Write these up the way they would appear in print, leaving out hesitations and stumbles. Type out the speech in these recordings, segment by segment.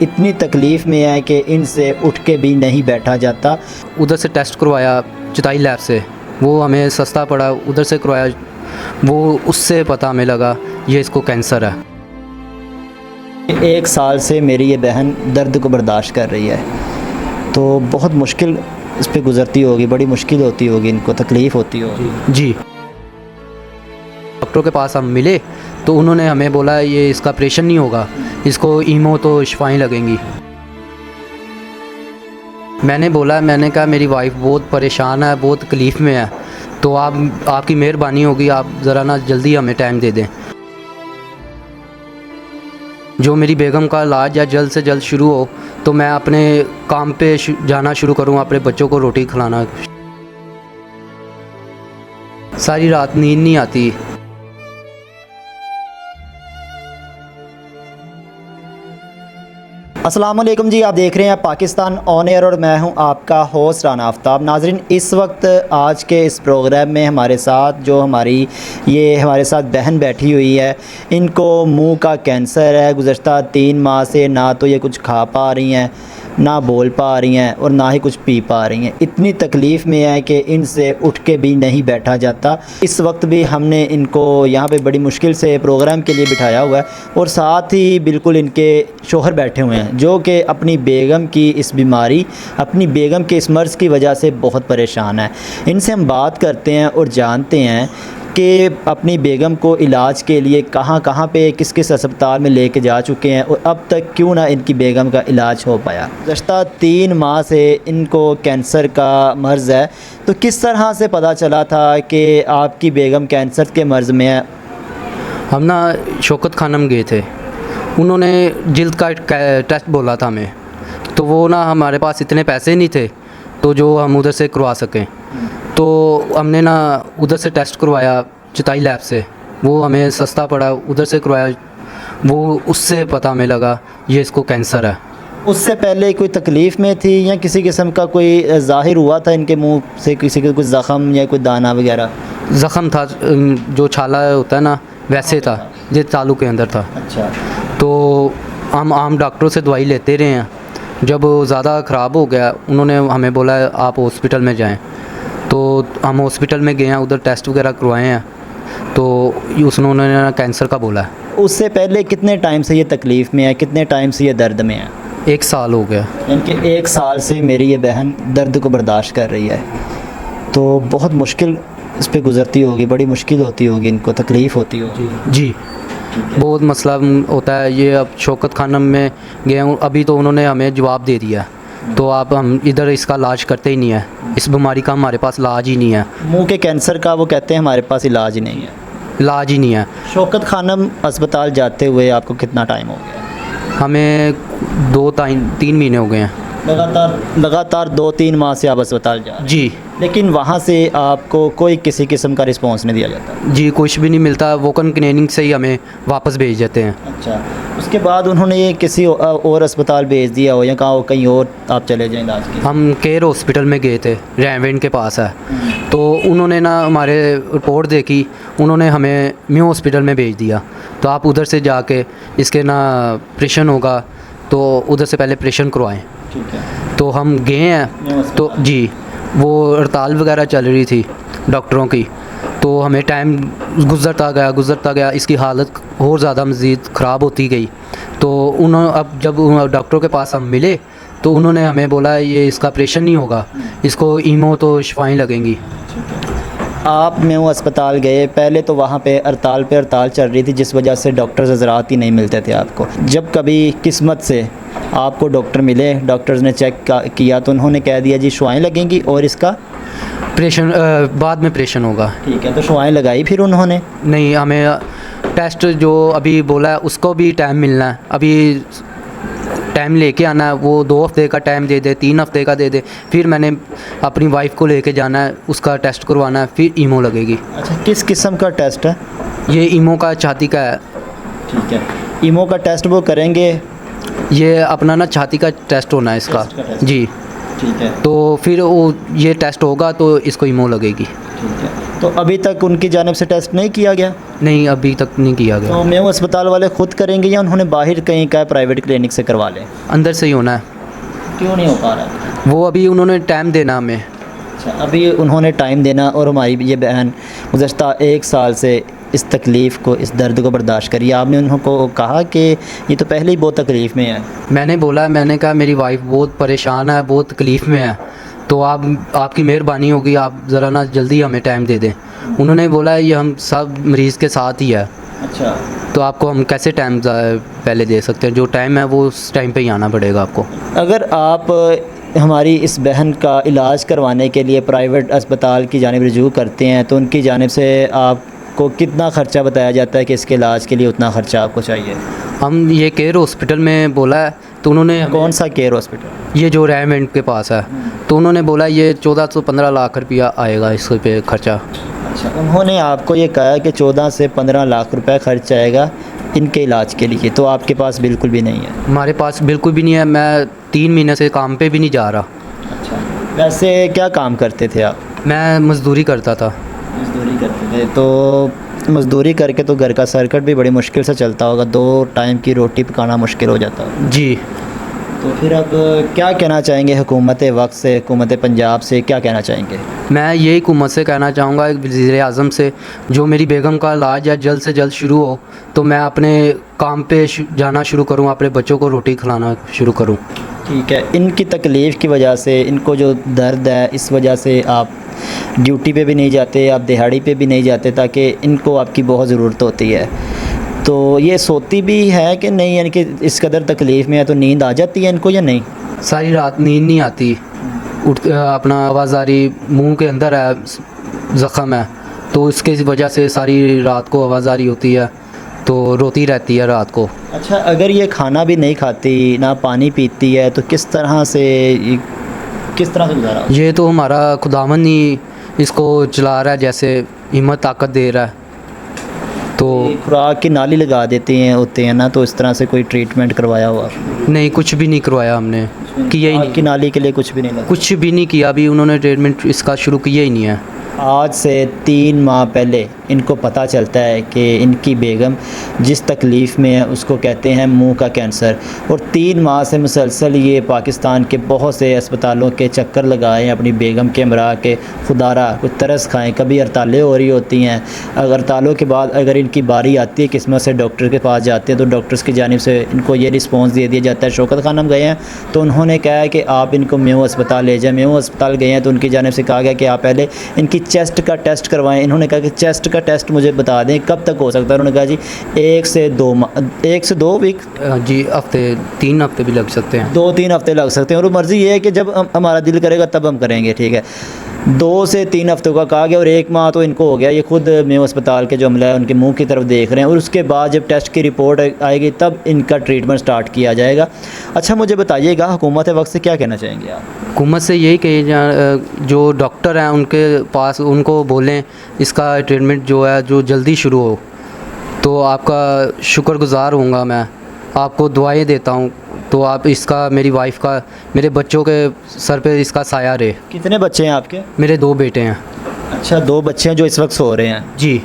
इतनी तकलीफ़ में है कि इनसे उठ के भी नहीं बैठा जाता। उधर से टेस्ट करवाया चिताई लैब से, वो हमें सस्ता पड़ा। उधर से करवाया, वो उससे पता हमें लगा ये इसको कैंसर है। 1 साल से मेरी ये बहन दर्द को बर्दाश्त कर रही है, तो बहुत मुश्किल इस पे गुज़रती होगी, बड़ी मुश्किल होती होगी, इनको तकलीफ़ होती होगी। जी, डॉक्टर के पास हम मिले तो उन्होंने हमें बोला ये इसका ऑपरेशन नहीं होगा, इसको ईमो तो शफाएँ लगेंगी। मैंने कहा मेरी वाइफ बहुत परेशान है, बहुत तकलीफ़ में है, तो आपकी मेहरबानी होगी, आप ज़रा ना जल्दी हमें टाइम दे दें। जो मेरी बेगम का इलाज या जल्द से जल्द शुरू हो तो मैं अपने काम पे जाना शुरू करूँ, अपने बच्चों को रोटी खिलाना। सारी रात नींद नहीं आती। अस्सलाम वालेकुम जी, आप देख रहे हैं पाकिस्तान ऑन एयर और मैं हूं आपका होस्ट राना आफ्ताब। नाजरीन, इस वक्त आज के इस प्रोग्राम में हमारे साथ हमारे साथ बहन बैठी हुई है। इनको मुंह का कैंसर है। गुज़श्ता 3 माह से ना तो ये कुछ खा पा रही हैं, ना बोल पा रही हैं और ना ही कुछ पी पा रही हैं। इतनी तकलीफ़ में है कि इनसे उठ के भी नहीं बैठा जाता। इस वक्त भी हमने इनको यहाँ पे बड़ी मुश्किल से प्रोग्राम के लिए बिठाया हुआ है और साथ ही बिल्कुल इनके शोहर बैठे हुए हैं जो कि अपनी बेगम की इस बीमारी, अपनी बेगम के इस मर्ज़ की वजह से बहुत परेशान है। इनसे हम बात करते हैं और जानते हैं कि अपनी बेगम को इलाज के लिए कहाँ पे किस किस अस्पताल में लेके जा चुके हैं और अब तक क्यों ना इनकी बेगम का इलाज हो पाया। गुज़श्ता 3 माह से इनको कैंसर का मर्ज़ है, तो किस तरह से पता चला था कि आपकी बेगम कैंसर के मर्ज़ में है? हम ना शौकत खानम गए थे, उन्होंने जिल्द का टेस्ट बोला था हमें, तो वो ना हमारे पास इतने पैसे नहीं थे तो जो हम उधर से करवा सकें, तो हमने ना उधर से टेस्ट करवाया चिताई लैब से, वो हमें सस्ता पड़ा। उधर से करवाया, वो उससे पता हमें लगा ये इसको कैंसर है। उससे पहले कोई तकलीफ़ में थी या किसी किस्म का कोई ज़ाहिर हुआ था इनके मुंह से, किसी का कोई ज़ख़म या कोई दाना वगैरह? ज़ख़म था, जो छाला होता है ना वैसे था, ये तालू के अंदर था। अच्छा। तो हम आम डॉक्टरों से दवाई लेते रहे हैं। जब ज़्यादा ख़राब हो गया उन्होंने हमें बोला आप हॉस्पिटल में जाएं, तो हम हॉस्पिटल में गए हैं, उधर टेस्ट वगैरह करवाए हैं, तो उन्होंने कैंसर का बोला है। उससे पहले कितने टाइम से ये तकलीफ़ में है, कितने टाइम से ये दर्द में है? 1 साल हो गया। यानी कि 1 साल से मेरी ये बहन दर्द को बर्दाश्त कर रही है, तो बहुत मुश्किल इस पे गुज़रती होगी, बड़ी मुश्किल होती होगी, इनको तकलीफ़ होती होगी। जी, बहुत मसला होता है। ये अब शौकत खानम में गए हूँ, अभी तो उन्होंने हमें जवाब दे दिया, तो आप हम इधर इसका इलाज करते ही नहीं है, इस बीमारी का हमारे पास इलाज ही नहीं है। मुंह के कैंसर का वो कहते हैं हमारे पास इलाज ही नहीं है। इलाज ही नहीं है। शौकत खानम अस्पताल जाते हुए आपको कितना टाइम हो गया? हमें 2-3 महीने हो गए हैं। लगातार 2-3 माह से आप अस्पताल जा रहे हैं? जी। लेकिन वहाँ से आपको कोई किसी किस्म का रिस्पांस नहीं दिया जाता? जी, कुछ भी नहीं मिलता, वोकन क्लिनिक से ही हमें वापस भेज देते हैं। अच्छा, उसके बाद उन्होंने ये किसी और अस्पताल भेज दिया हो या कहा हो कहीं और आप चले जाएं इलाज के? हम केयर हॉस्पिटल में गए थे, रैवेंट के पास है, तो उन्होंने ना हमारे रिपोर्ट देखी, उन्होंने हमें म्यू हॉस्पिटल में भेज दिया, तो आप उधर से जाके इसके ना ऑपरेशन होगा, तो उधर से पहले ऑपरेशन करवाएं। ठीक है। तो हम गए हैं, तो जी वो हड़ताल वगैरह चल रही थी डॉक्टरों की, तो हमें टाइम गुज़रता गया, इसकी हालत और ज़्यादा मज़ीद ख़राब होती गई। तो अब जब डॉक्टरों के पास हम मिले तो उन्होंने हमें बोला ये इसका ऑपरेशन नहीं होगा, इसको ईमो तो शफाएँ लगेंगी। आप मेमो अस्पताल गए, पहले तो वहाँ पे हड़ताल चल रही थी जिस वजह से डॉक्टर्स हज़रात ही नहीं मिलते थे आपको। जब कभी किस्मत से आपको डॉक्टर मिले, डॉक्टर्स ने चेक किया तो उन्होंने कह दिया जी शुआएँ लगेंगी और इसका ऑपरेशन बाद में ऑपरेशन होगा। ठीक है, तो शुआएँ लगाई फिर उन्होंने? नहीं, हमें टेस्ट जो अभी बोला है उसको भी टाइम मिलना है, अभी टाइम लेके आना है, वो 2 हफ्ते का टाइम दे दे, 3 हफ्ते का दे दे, फिर मैंने अपनी वाइफ को लेके जाना है, उसका टेस्ट करवाना है, फिर ईमो लगेगी। अच्छा, किस किस्म का टेस्ट है ये? ईमो का छाती का है। ठीक है, ईमो का टेस्ट वो करेंगे? ये अपना ना छाती का टेस्ट होना है इसका। जी। ठीक है। तो फिर वो ये टेस्ट होगा तो इसको ईमो लगेगी। ठीक है। तो अभी तक उनकी जानिब से टेस्ट नहीं किया गया? नहीं, अभी तक नहीं किया गया। तो मेयो अस्पताल वाले ख़ुद करेंगे या उन्होंने बाहर कहीं का प्राइवेट क्लिनिक से करवा लें? अंदर से ही होना है। क्यों नहीं हो पा रहा? वो अभी उन्होंने टाइम देना हमें। अच्छा, अभी उन्होंने टाइम देना, और हमारी ये बहन गुज़श्ता 1 साल से इस तकलीफ़ को, इस दर्द को बर्दाश्त करी। आपने उनको कहा कि ये तो पहले ही बहुत तकलीफ़ में है? मैंने कहा मेरी वाइफ बहुत परेशान है, बहुत तकलीफ़ में है, तो आपकी मेहरबानी होगी, आप ज़रा ना जल्दी हमें टाइम दे दें। उन्होंने बोला ये हम सब मरीज़ के साथ ही है। अच्छा, तो आपको हम कैसे टाइम पहले दे सकते हैं? जो टाइम है वो उस टाइम पे ही आना पड़ेगा आपको। अगर आप हमारी इस बहन का इलाज करवाने के लिए प्राइवेट अस्पताल की जानिब रुजू करते हैं तो उनकी जानिब से आपको कितना ख़र्चा बताया जाता है कि इसके इलाज के लिए उतना ख़र्चा आपको चाहिए? हम ये केयर हॉस्पिटल में बोला है, तो उन्होंने कौन सा केयर हॉस्पिटल? ये जो रेमेंट के पास है, तो उन्होंने बोला ये 14 से 15 लाख रुपया आएगा इस पे खर्चा। अच्छा, उन्होंने आपको ये कहा कि 14 से 15 लाख रुपए खर्च आएगा इनके इलाज के लिए, तो आपके पास बिल्कुल भी नहीं है? हमारे पास बिल्कुल भी नहीं है। मैं 3 महीने से काम पे भी नहीं जा रहा। अच्छा, वैसे क्या काम करते थे आप? मैं मज़दूरी करता था। मज़दूरी करते थे, तो मज़दूरी करके तो घर का सर्कट भी बड़ी मुश्किल से चलता होगा, 2 टाइम की रोटी पकाना मुश्किल हो जाता होगा। जी। तो फिर अब क्या कहना चाहेंगे हुकूमत वक्त से, हुकूमत पंजाब से क्या कहना चाहेंगे? मैं यही हुकूमत से कहना चाहूँगा, वज़ीर आज़म से, जो मेरी बेगम का इलाज है जल्द से जल्द शुरू हो, तो मैं अपने काम पे जाना शुरू करूँ, अपने बच्चों को रोटी खिलाना शुरू करूँ। ठीक है, इनकी तकलीफ़ की वजह से, इनको जो दर्द है इस वजह से आप ड्यूटी पे भी नहीं जाते, आप दिहाड़ी पे भी नहीं जाते, ताकि इनको आपकी बहुत ज़रूरत होती है। तो ये सोती भी है कि नहीं, यानी कि इस कदर तकलीफ़ में है तो नींद आ जाती है इनको या नहीं? सारी रात नींद नहीं आती, अपना आवाज़ारी मुंह के अंदर है, ज़ख़म है, तो इसके वजह से सारी रात को आवाज़ारी होती है, तो रोती रहती है रात को। अच्छा, अगर ये खाना भी नहीं खाती, ना पानी पीती है, तो किस तरह से गुजारा? ये तो हमारा खुदावन ही इसको चला रहा है, जैसे हिम्मत ताकत दे रहा है। तो खुराक की नाली लगा देते हैं होते हैं ना, तो इस तरह से कोई ट्रीटमेंट करवाया हुआ? नहीं, कुछ भी नहीं करवाया हमने, किया ही नहीं। की नाली के लिए कुछ भी नहीं लगा? कुछ भी नहीं किया, अभी उन्होंने ट्रीटमेंट इसका शुरू किया ही नहीं है। आज से 3 माह पहले इनको पता चलता है कि इनकी बेगम जिस तकलीफ़ में है उसको कहते हैं मुंह का कैंसर, और 3 माह से मुसलसल ये पाकिस्तान के बहुत से अस्पतालों के चक्कर लगाए हैं अपनी बेगम के हमरा के खुदारा कुछ तरस खाएं। कभी हड़तालें हो रही होती हैं, अगर हड़तालों के बाद अगर इनकी बारी आती है किस्मत से डॉक्टर के पास जाते हैं तो डॉक्टर्स की जानिब से इनको ये रिस्पॉन्स दे दिया जाता है। शौकत खानम गए हैं तो उन्होंने कहा है कि आप इनको मेयो अस्पताल ले जाएँ। मेयो अस्पताल गए हैं तो उनकी जानिब से कहा गया कि आप पहले इनकी चेस्ट का टेस्ट करवाएं। इन्होंने कहा कि चेस्ट का टेस्ट मुझे बता दें कब तक हो सकता है। उन्होंने कहा जी 1 से 2 वीक जी, हफ्ते 3 हफ्ते भी लग सकते हैं, 2-3 हफ्ते लग सकते हैं, और मर्ज़ी ये है कि जब हमारा दिल करेगा तब हम करेंगे। ठीक है, 2 से 3 हफ्तों का कहा गया, और 1 माह तो इनको हो गया। ये खुद मेयो अस्पताल के जो अमला है उनके मुंह की तरफ देख रहे हैं, और उसके बाद जब टेस्ट की रिपोर्ट आएगी तब इनका ट्रीटमेंट स्टार्ट किया जाएगा। अच्छा, मुझे बताइएगा हुकूमत वक्त से क्या कहना चाहेंगे आप? हुकूमत से यही कही जो डॉक्टर हैं उनके पास उनको बोलें इसका ट्रीटमेंट जो है जो जल्दी शुरू हो, तो आपका शुक्रगुज़ार होऊंगा। मैं आपको दुआएं देता हूँ, तो आप इसका, मेरी वाइफ का, मेरे बच्चों के सर पे इसका साया रहे। कितने बच्चे हैं आपके? मेरे 2 बेटे हैं। अच्छा, 2 बच्चे हैं जो इस वक्त सो रहे हैं? जी।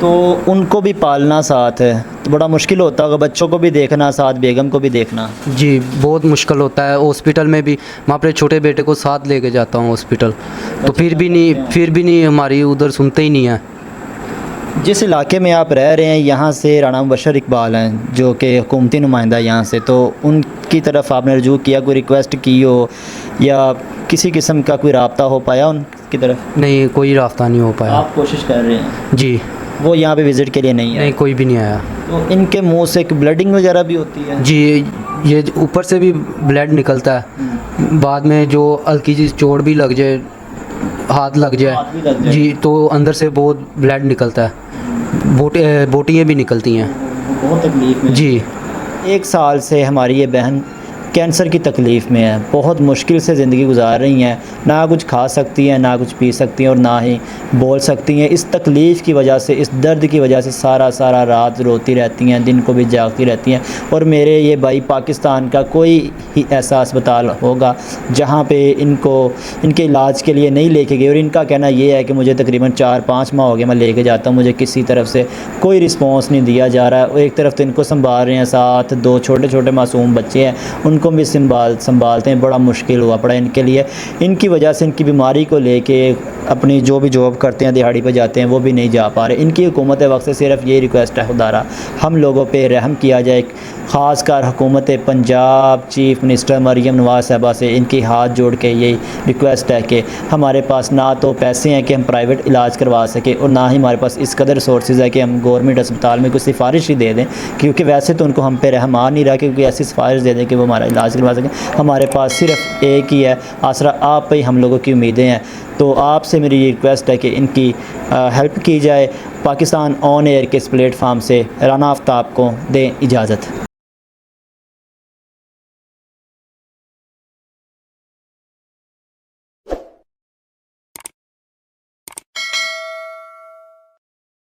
तो उनको भी पालना साथ है तो बड़ा मुश्किल होता होगा, बच्चों को भी देखना साथ, बेगम को भी देखना? जी, बहुत मुश्किल होता है। हॉस्पिटल में भी मैं अपने छोटे बेटे को साथ लेके जाता हूँ हॉस्पिटल, तो फिर भी नहीं हमारी उधर सुनते ही नहीं है। जिस इलाके में आप रह रहे हैं यहाँ से राना मुबशर इकबाल हैं जो कि हुकूमती नुमाइंदा यहाँ से, तो उनकी तरफ आपने रजू किया, कोई रिक्वेस्ट की हो या किसी किस्म का कोई राब्ता हो पाया उनकी तरफ? नहीं, कोई रास्ता नहीं हो पाया। आप कोशिश कर रहे हैं? जी। वो यहाँ पे विज़िट के लिए नहीं है? नहीं, कोई भी नहीं आया। तो इनके मुंह से ब्लडिंग वगैरह भी होती है? जी, ये ऊपर से भी ब्लड निकलता है, बाद में जो हल्की सी चोट भी लग जाए, हाथ लग जाए जी, तो अंदर से बहुत ब्लड निकलता है, बोटियाँ भी निकलती हैं। बहुत तकलीफ में? जी। 1 साल से हमारी ये बहन कैंसर की तकलीफ़ में हैं, बहुत मुश्किल से ज़िंदगी गुजार रही हैं, ना कुछ खा सकती हैं, ना कुछ पी सकती हैं और ना ही बोल सकती हैं। इस तकलीफ़ की वजह से, इस दर्द की वजह से सारा रात रोती रहती हैं, दिन को भी जागती रहती हैं। और मेरे ये भाई, पाकिस्तान का कोई ही ऐसा अस्पताल होगा जहाँ पे इनको इनके इलाज के लिए नहीं लेके गए, और इनका कहना ये है कि मुझे तकरीबन 4-5 माह हो गए मैं लेके जाता हूँ, मुझे किसी तरफ से कोई रिस्पॉन्स नहीं दिया जा रहा है। और एक तरफ तो इनको संभाल रहे हैं, साथ 2 छोटे मासूम बच्चे हैं, उनको भी संभालते हैं। बड़ा मुश्किल हुआ पड़ा इनके लिए। इनकी वजह से, इनकी बीमारी को लेके अपनी जो भी जॉब करते हैं, दिहाड़ी पे जाते हैं, वो भी नहीं जा पा रहे। इनकी हुकूमत वक्त से सिर्फ ये रिक्वेस्ट है, खुदारा हम लोगों पे रहम किया जाए। ख़ासकर हुकूमत पंजाब चीफ़ मिनिस्टर मरीम नवाज़ साहबा से इनकी हाथ जोड़ के यही रिक्वेस्ट है कि हमारे पास ना तो पैसे हैं कि हम प्राइवेट इलाज करवा सकें, और ना ही हमारे पास इस कदर रिसोर्सेज है कि हम गवर्नमेंट अस्पताल में कुछ सिफारिश ही दे दें, क्योंकि वैसे तो उनको हम पे रहम आ नहीं रहा, क्योंकि ऐसी सिफारिश दे दें कि वो हमारा इलाज करवा सकें। हमारे पास सिर्फ एक ही है आसरा, आप पे ही हम लोगों की उम्मीदें हैं। तो आपसे मेरी ये रिक्वेस्ट है कि इनकी हेल्प की जाए। पाकिस्तान ऑन एयर के इस प्लेटफार्म से राना आफ्ताब को दें इजाज़त।